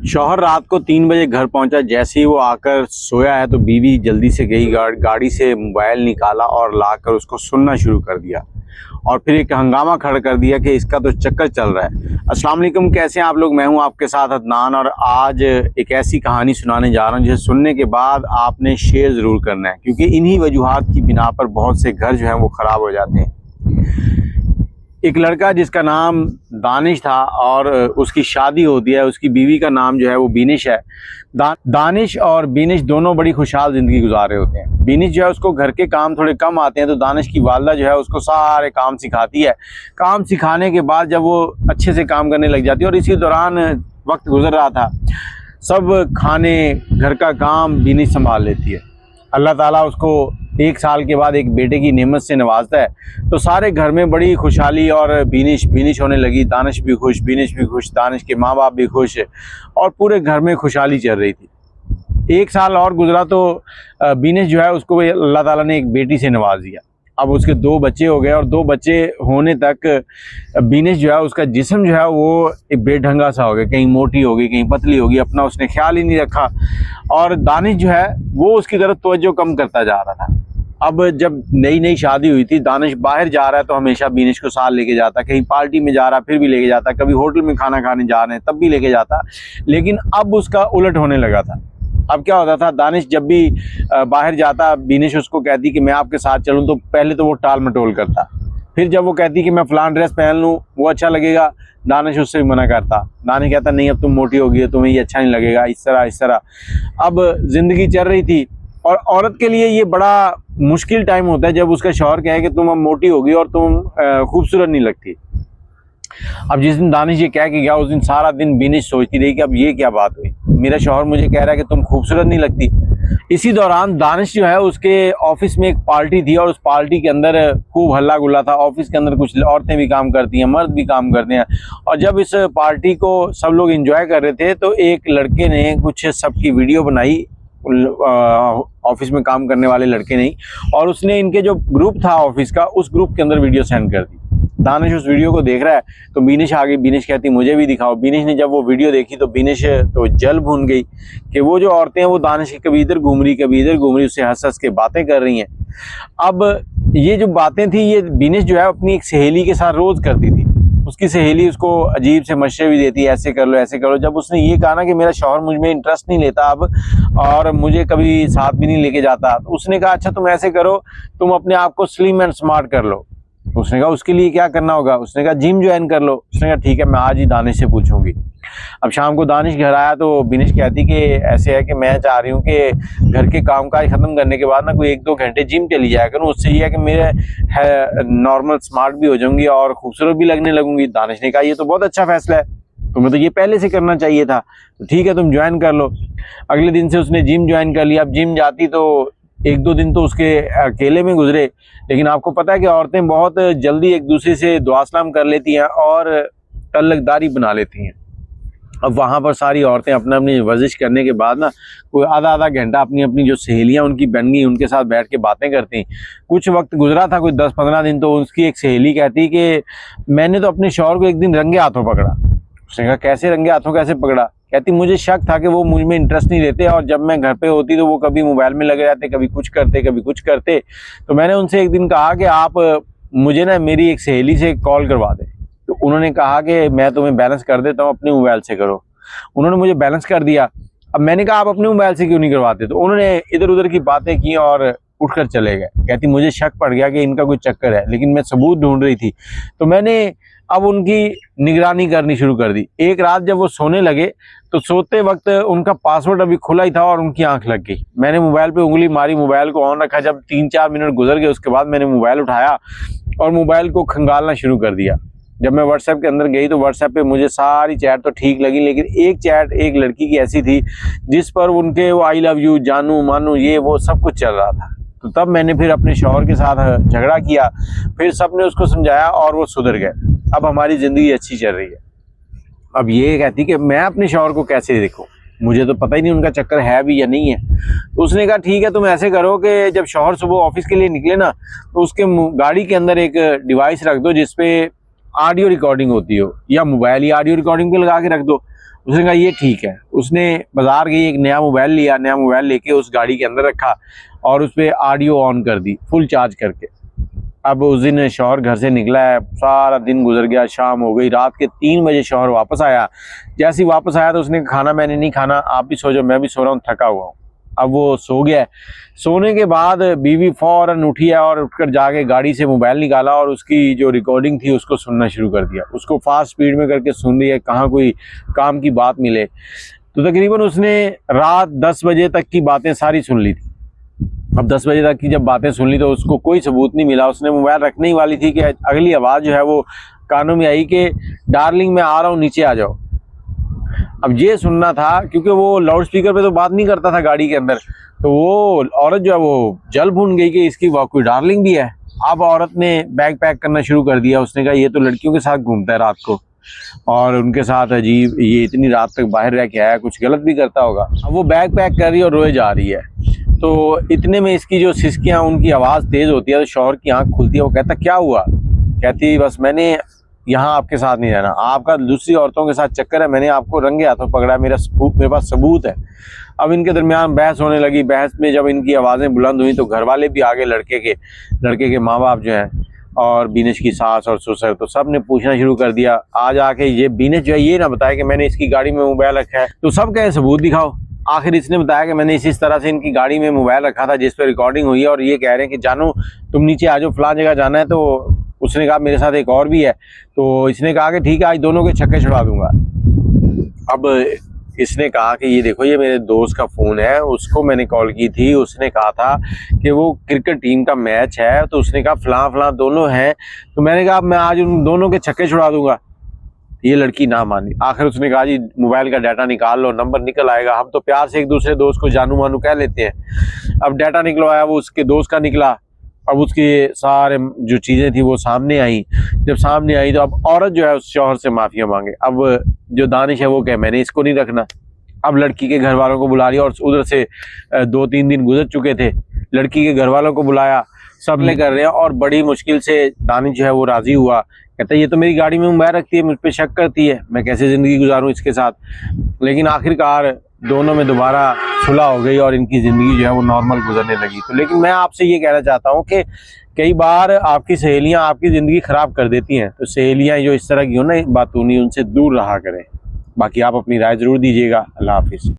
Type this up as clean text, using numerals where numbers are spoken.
शौहर रात को 3 बजे घर पहुंचा। जैसे ही वो आकर सोया है तो बीवी जल्दी से गई, गाड़ी से मोबाइल निकाला और लाकर उसको सुनना शुरू कर दिया और फिर एक हंगामा खड़ा कर दिया कि इसका तो चक्कर चल रहा है। अस्सलाम वालेकुम, कैसे हैं आप लोग? मैं हूं आपके साथ अदनान और आज एक ऐसी कहानी सुनाने जा रहा हूं जिसे सुनने के बाद आपने शेयर ज़रूर करना है, क्योंकि इन्हीं वजूहात की बिना पर बहुत से घर जो हैं वो ख़राब हो जाते हैं। एक लड़का जिसका नाम दानिश था और उसकी शादी होती है। उसकी बीवी का नाम जो है वो बीनिश है। दानिश और बीनिश दोनों बड़ी खुशहाल ज़िंदगी गुजार रहे होते हैं। बीनिश जो है उसको घर के काम थोड़े कम आते हैं, तो दानिश की वालदा जो है उसको सारे काम सिखाती है। काम सिखाने के बाद जब वो अच्छे से काम करने लग जाती है और इसी दौरान वक्त गुजर रहा था, सब खाने घर का काम बीनिश संभाल लेती है। अल्लाह ताला उसको 1 साल के बाद एक बेटे की नेमत से नवाजता है, तो सारे घर में बड़ी खुशहाली और बीनिश होने लगी। दानिश भी खुश, बीनिश भी खुश, दानिश के माँ बाप भी खुश और पूरे घर में खुशहाली चल रही थी। 1 साल और गुजरा तो बीनिश जो है उसको अल्लाह ताला ने एक बेटी से नवाज दिया। अब उसके 2 बच्चे हो गए और 2 बच्चे होने तक बीनिश जो है उसका जिस्म जो है वो एक बेढंगा सा हो गया, कहीं मोटी हो गई, कहीं पतली हो गई। अपना उसने ख्याल ही नहीं रखा और दानिश जो है वो उसकी तरफ तवज्जो कम करता जा रहा था। अब जब नई शादी हुई थी, दानिश बाहर जा रहा है तो हमेशा बीनिश को साथ लेके जाता, कहीं पार्टी में जा रहा फिर भी लेके जाता, कभी होटल में खाना खाने जा रहे हैं तब भी लेके जाता। लेकिन अब उसका उलट होने लगा था। अब क्या होता था, दानिश जब भी बाहर जाता, बीनिश उसको कहती कि मैं आपके साथ चलूं, तो पहले तो वो टाल मटोल करता। फिर जब वो कहती कि मैं फ़लान ड्रेस पहन लूं वो अच्छा लगेगा, दानिश उससे मना करता। दानिश कहता नहीं, अब तुम मोटी हो गई है, तुम्हें ये अच्छा नहीं लगेगा, इस तरह। अब ज़िंदगी चल रही थी और औरत के लिए ये बड़ा मुश्किल टाइम होता है जब उसका शौहर कहे कि तुम अब मोटी हो गई और तुम खूबसूरत नहीं लगती। अब जिस दिन दानिश ये कह के गया, उस दिन सारा दिन बीनिश सोचती रही कि अब ये क्या बात हुई, मेरा शौहर मुझे कह रहा है कि तुम खूबसूरत नहीं लगती। इसी दौरान दानिश जो है उसके ऑफिस में एक पार्टी थी और उस पार्टी के अंदर खूब हल्ला गुल्ला था। ऑफिस के अंदर कुछ औरतें भी काम करती हैं, मर्द भी काम करते हैं। और जब इस पार्टी को सब लोग एंजॉय कर रहे थे तो एक लड़के ने कुछ सबकी वीडियो बनाई, ऑफिस में काम करने वाले लड़के नहीं, और उसने इनके जो ग्रुप था ऑफिस का, उस ग्रुप के अंदर वीडियो सेंड कर दी। दानिश उस वीडियो को देख रहा है तो बीनिश आ गई। बीनिश कहती मुझे भी दिखाओ। बीनिश ने जब वो वीडियो देखी तो बीनिश तो जल भून गई कि वो जो औरतें हैं वो दानिश की कभी इधर घूम रही कभी इधर घूम रही, उससे हंस के बातें कर रही हैं। अब ये जो बातें थी ये बीनिश जो है अपनी एक सहेली के साथ रोज करती थी। उसकी सहेली उसको अजीब से मशवरे भी देती है, ऐसे कर लो ऐसे करो। जब उसने ये कहा ना कि मेरा शौहर मुझ में इंटरेस्ट नहीं लेता अब और मुझे कभी साथ भी नहीं लेके जाता, तो उसने कहा अच्छा तुम ऐसे करो, तुम अपने आप को स्लिम एंड स्मार्ट कर लो। उसने कहा उसके लिए क्या करना होगा? उसने कहा जिम ज्वाइन कर लो। उसने कहा ठीक है, मैं आज ही दानिश से पूछूंगी। अब शाम को दानिश घर आया तो बीनिश कहती कि ऐसे है कि मैं चाह रही हूँ कि घर के कामकाज खत्म करने के बाद ना कोई 1-2 घंटे जिम चली जाया करूँ, उससे ये है कि मेरे नॉर्मल स्मार्ट भी हो जाऊंगी और खूबसूरत भी लगने लगूंगी। दानिश ने कहा ये तो बहुत अच्छा फैसला है, तुम्हें तो ये पहले से करना चाहिए था, तो ठीक है तुम ज्वाइन कर लो। अगले दिन से उसने जिम ज्वाइन कर लिया। अब जिम जाती तो 1-2 दिन तो उसके अकेले में गुजरे, लेकिन आपको पता है कि औरतें बहुत जल्दी एक दूसरे से दुआ सलाम कर लेती हैं और तल्लकदारी बना लेती हैं। अब वहाँ पर सारी औरतें अपना अपनी वर्जिश करने के बाद ना कोई आधा घंटा अपनी अपनी जो सहेलियाँ उनकी बन गई उनके साथ बैठ के बातें करती। कुछ वक्त गुजरा था, कोई 10-15 दिन, तो उसकी एक सहेली कहती कि मैंने तो अपने शौहर को एक दिन रंगे हाथों पकड़ा। उसने कहा कैसे रंगे हाथों कैसे पकड़ा? कहती मुझे शक था कि वो मुझ में इंटरेस्ट नहीं लेते और जब मैं घर पे होती तो वो कभी मोबाइल में लगे रहते, कभी कुछ करते। तो मैंने उनसे एक दिन कहा कि आप मुझे ना मेरी एक सहेली से कॉल करवा दें। तो उन्होंने कहा कि मैं तुम्हें बैलेंस कर देता हूँ, अपने मोबाइल से करो। उन्होंने मुझे बैलेंस कर दिया। अब मैंने कहा आप अपने मोबाइल से क्यों नहीं करवाते? तो उन्होंने इधर उधर की बातें की और उठकर चले गए। कहती मुझे शक पड़ गया कि इनका कोई चक्कर है, लेकिन मैं सबूत ढूंढ रही थी। तो मैंने अब उनकी निगरानी करनी शुरू कर दी। एक रात जब वो सोने लगे तो सोते वक्त उनका पासवर्ड अभी खुला ही था और उनकी आंख लग गई। मैंने मोबाइल पे उंगली मारी, मोबाइल को ऑन रखा। जब 3-4 मिनट गुजर गए उसके बाद मैंने मोबाइल उठाया और मोबाइल को खंगालना शुरू कर दिया। जब मैं व्हाट्सएप के अंदर गई तो व्हाट्सएप पे मुझे सारी चैट तो ठीक लगी, लेकिन एक चैट एक लड़की की ऐसी थी जिस पर उनके वो आई लव यू, जानू मानू, ये वो सब कुछ चल रहा था। तो तब मैंने फिर अपने शौहर के साथ झगड़ा किया, फिर सबने उसको समझाया और वो सुधर गए। अब हमारी ज़िंदगी अच्छी चल रही है। अब ये कहती कि मैं अपने शौहर को कैसे देखूं, मुझे तो पता ही नहीं उनका चक्कर है भी या नहीं है। तो उसने कहा ठीक है तुम ऐसे करो कि जब शौहर सुबह ऑफिस के लिए निकले ना तो उसके गाड़ी के अंदर एक डिवाइस रख दो जिसपे ऑडियो रिकॉर्डिंग होती हो, या मोबाइल ही ऑडियो रिकॉर्डिंग पे लगा के रख दो। उसने कहा ये ठीक है। उसने बाजार गई, एक नया मोबाइल लिया, नया मोबाइल लेके उस गाड़ी के अंदर रखा और उस पर ऑडियो ऑन कर दी फुल चार्ज करके। अब उस दिन शौहर घर से निकला है, सारा दिन गुजर गया, शाम हो गई, रात के 3 बजे शौहर वापस आया। जैसे ही वापस आया तो उसने खाना मैंने नहीं खाना, आप भी सो जाओ, मैं भी सो रहा हूँ, थका हुआ हूँ। अब वो सो गया। सोने के बाद बीवी फौरन उठी है और उठकर जाके गाड़ी से मोबाइल निकाला और उसकी जो रिकॉर्डिंग थी उसको सुनना शुरू कर दिया। उसको फास्ट स्पीड में करके सुन रही है, कहाँ कोई काम की बात मिले। तो तकरीबन उसने रात 10 बजे तक की बातें सारी सुन ली थी। अब 10 बजे तक की जब बातें सुन ली तो उसको कोई सबूत नहीं मिला। उसने मोबाइल रखने ही वाली थी कि अगली आवाज़ जो है वो कानों में आई कि डार्लिंग मैं आ रहा हूँ, नीचे आ जाओ। अब ये सुनना था, क्योंकि वो लाउड स्पीकर पे तो बात नहीं करता था गाड़ी के अंदर, तो वो औरत जो है वो जल भून गई कि इसकी कोई डार्लिंग भी है। अब औरत ने बैग पैक करना शुरू कर दिया। उसने कहा ये तो लड़कियों के साथ घूमता है रात को और उनके साथ अजीब, ये इतनी रात तक बाहर रह के आया, कुछ गलत भी करता होगा। अब वो बैग पैक कर रही है और रोए जा रही है। तो इतने में इसकी जो सिसकियाँ, उनकी आवाज़ तेज़ होती है तो शौहर की आंख खुलती है। वो कहता क्या हुआ? कहती बस मैंने यहाँ आपके साथ नहीं रहना, आपका दूसरी औरतों के साथ चक्कर है, मैंने आपको रंगे हाथों पकड़ा, मेरे पास सबूत है। अब इनके दरमियान बहस होने लगी। बहस में जब इनकी आवाज़ें बुलंद हुई तो घर वाले भी आगे, लड़के के माँ बाप जो हैं और बीनेश की सास और ससुर, तो सब ने पूछना शुरू कर दिया। आज आके ये बीनेश जो है ये ना बताया कि मैंने इसकी गाड़ी में मोबाइल रखा है, तो सब कहे सबूत दिखाओ। आखिर इसने बताया कि मैंने इस तरह से इनकी गाड़ी में मोबाइल रखा था जिस पर रिकॉर्डिंग हुई है और ये कह रहे हैं कि जानू तुम नीचे आ जाओ, फलां जगह जाना है। तो उसने कहा मेरे साथ एक और भी है। तो इसने कहा कि ठीक है आज दोनों के छक्के छुड़ा दूंगा। अब इसने कहा कि ये देखो ये मेरे दोस्त का फ़ोन है, उसको मैंने कॉल की थी, उसने कहा था कि वो क्रिकेट टीम का मैच है, तो उसने कहा फलां दोनों हैं, तो मैंने कहा मैं आज उन दोनों के छक्के छुड़ा दूंगा। ये लड़की ना मानी। आखिर उसने कहा जी मोबाइल का डाटा निकाल लो, नंबर निकल आएगा, हम तो प्यार से एक दूसरे दोस्त को जानू मानू कह लेते हैं। अब डाटा निकलवाया, वो उसके दोस्त का निकला। अब उसके सारे जो चीज़ें थी वो सामने आई। जब सामने आई तो अब औरत जो है उस शौहर से माफ़िया मांगे। अब जो दानिश है वो कहे मैंने इसको नहीं रखना। अब लड़की के घर वालों को बुला लिया और उधर से 2-3 दिन गुजर चुके थे। लड़की के घर वालों को बुलाया, सब ले कर रहे हैं और बड़ी मुश्किल से दानिश जो है वो राज़ी हुआ। कहता है ये तो मेरी गाड़ी में मोबाइल रखती है, मुझ पर शक करती है, मैं कैसे ज़िंदगी गुजारूँ इसके साथ। लेकिन आखिरकार दोनों में दोबारा सुलह हो गई और इनकी ज़िंदगी जो है वो नॉर्मल गुजरने लगी। तो लेकिन मैं आपसे ये कहना चाहता हूँ कि कई बार आपकी सहेलियाँ आपकी ज़िंदगी ख़राब कर देती हैं, तो सहेलियाँ जो इस तरह की हो ना बातूनी, उनसे दूर रहा करें। बाकी आप अपनी राय ज़रूर दीजिएगा। अल्लाह हाफिज़।